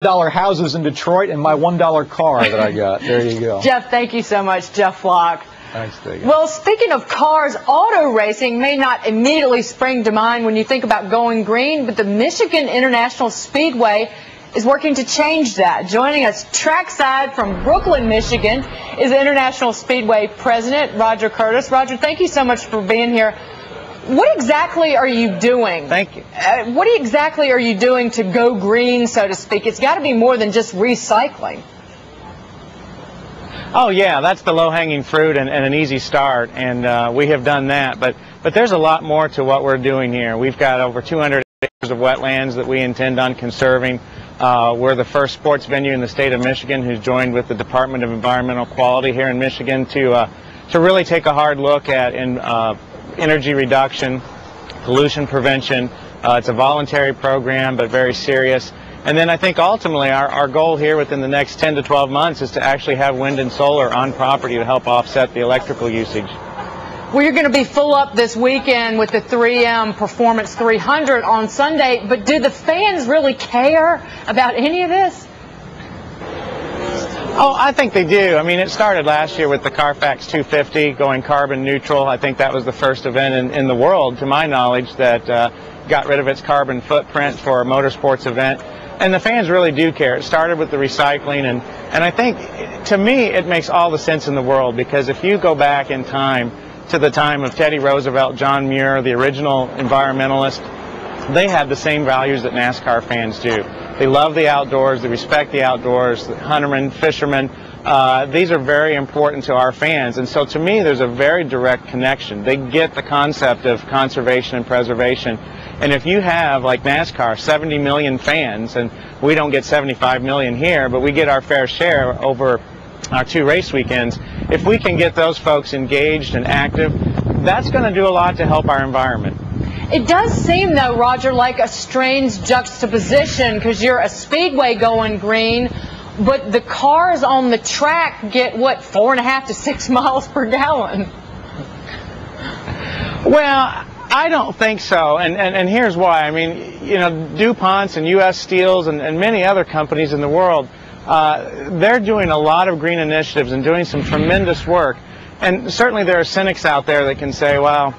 houses in Detroit and my $1 car that I got. There you go. Jeff, thank you so much, Jeff Flock. Thanks, David. Well, speaking of cars, auto racing may not immediately spring to mind when you think about going green, but the Michigan International Speedway is working to change that. Joining us trackside from Brooklyn, Michigan, is International Speedway President Roger Curtis. Roger, thank you so much for being here. What exactly are you doing? Thank you. What exactly are you doing to go green, so to speak? It's got to be more than just recycling. Oh yeah, that's the low-hanging fruit and an easy start, and we have done that. But there's a lot more to what we're doing here. We've got over 200 acres of wetlands that we intend on conserving. We're the first sports venue in the state of Michigan who's joined with the Department of Environmental Quality here in Michigan to really take a hard look at energy reduction, pollution prevention. It's a voluntary program, but very serious. And then I think ultimately our goal here within the next 10 to 12 months is to actually have wind and solar on property to help offset the electrical usage. Well, you're going to be full up this weekend with the 3M Performance 300 on Sunday, but do the fans really care about any of this? Oh, I think they do. I mean, it started last year with the Carfax 250 going carbon neutral. I think that was the first event in the world, to my knowledge, that got rid of its carbon footprint for a motorsports event. And the fans really do care. It started with the recycling, and I think, to me, it makes all the sense in the world, because if you go back in time to the time of Teddy Roosevelt, John Muir, the original environmentalist, they had the same values that NASCAR fans do. They love the outdoors, they respect the outdoors, the huntermen, fishermen. These are very important to our fans, and so to me there's a very direct connection. They get the concept of conservation and preservation, and if you have, like NASCAR, 70 million fans, and we don't get 75 million here, but we get our fair share over our 2 race weekends, if we can get those folks engaged and active, that's going to do a lot to help our environment. It does seem, though, Roger, like a strange juxtaposition, because you're a speedway going green, but the cars on the track get, what, 4.5 to 6 miles per gallon? Well, I don't think so, and here's why. I mean, you know, DuPont's and U.S. Steel's and many other companies in the world, they're doing a lot of green initiatives and doing some tremendous work. And certainly there are cynics out there that can say, well,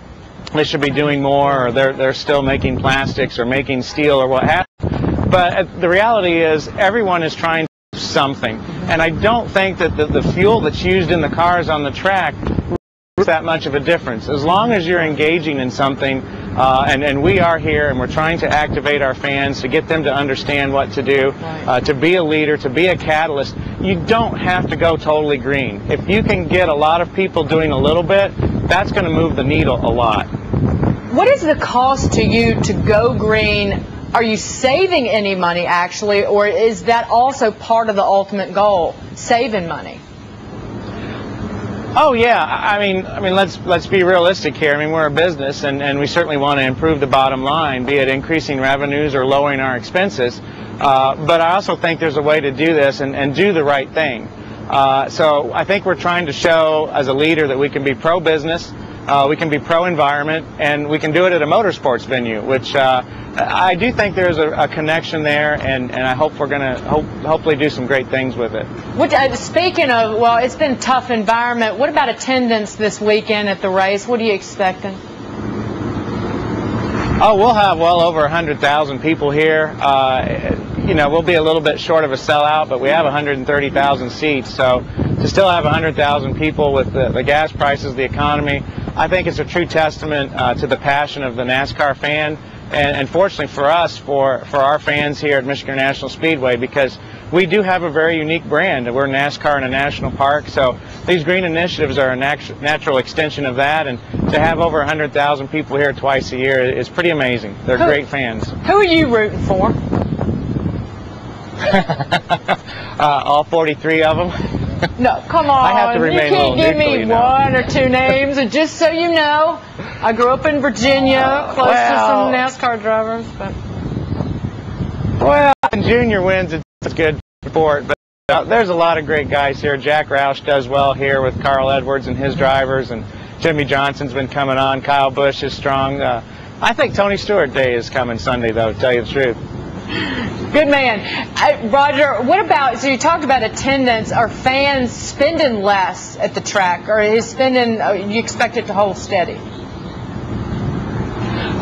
they should be doing more, or they're still making plastics or making steel or what have you. But the reality is everyone is trying to do something. And I don't think that the fuel that's used in the cars on the track makes that much of a difference. As long as you're engaging in something, and we are here, and we're trying to activate our fans to get them to understand what to do, to be a leader, to be a catalyst. You don't have to go totally green. If you can get a lot of people doing a little bit, that's going to move the needle a lot. What is the cost to you to go green? Are you saving any money, actually, or is that also part of the ultimate goal, saving money? Oh yeah, I mean, let's be realistic here. I mean, we're a business, and we certainly want to improve the bottom line, be it increasing revenues or lowering our expenses. But I also think there's a way to do this and do the right thing. So I think we're trying to show as a leader that we can be pro-business, we can be pro-environment, and we can do it at a motorsports venue, which I do think there's a connection there, and I hope we're going to hopefully do some great things with it. Speaking of, well, it's been a tough environment. What about attendance this weekend at the race? What are you expecting? Oh, we'll have well over 100,000 people here. You know, we'll be a little bit short of a sellout, but we have 130,000 seats. So to still have 100,000 people with the gas prices, the economy, I think it's a true testament to the passion of the NASCAR fan. And fortunately for us, for our fans here at Michigan National Speedway, because we do have a very unique brand. We're NASCAR in a national park, so these green initiatives are a natural extension of that, and to have over 100,000 people here twice a year is pretty amazing. They're great fans. Who are you rooting for? All 43 of them. No, come on. I have to remain you can't give me one or 2 names. And just so you know, I grew up in Virginia, close to some NASCAR drivers. But well, junior wins, it's good sport. But there's a lot of great guys here. Jack Roush does well here with Carl Edwards and his drivers, and Jimmy Johnson's been coming on. Kyle Busch is strong. I think Tony Stewart Day is coming Sunday, though, to tell you the truth. Good man. Roger, what about, so you talked about attendance. Are fans spending less at the track, or is spending, you expect it to hold steady?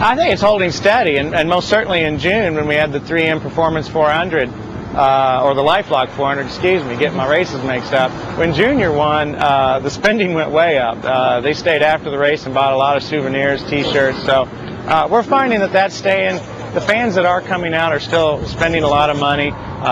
I think it's holding steady, and most certainly in June when we had the 3M Performance 400, or the LifeLock 400, excuse me, getting my races mixed up. When Junior won, the spending went way up. They stayed after the race and bought a lot of souvenirs, T-shirts, so we're finding that that's staying. The fans that are coming out are still spending a lot of money.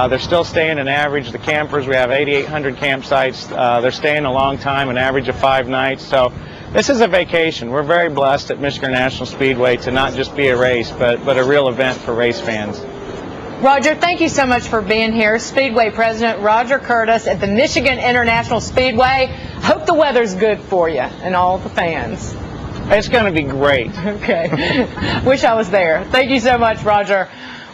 They're still staying an average. The campers, we have 8,800 campsites. They're staying a long time, an average of 5 nights. So this is a vacation. We're very blessed at Michigan National Speedway to not just be a race, but a real event for race fans. Roger, thank you so much for being here. Speedway President Roger Curtis at the Michigan International Speedway. Hope the weather's good for you and all the fans. It's going to be great. Okay. Wish I was there. Thank you so much, Roger.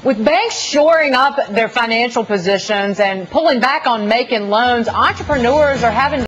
With banks shoring up their financial positions and pulling back on making loans, entrepreneurs are having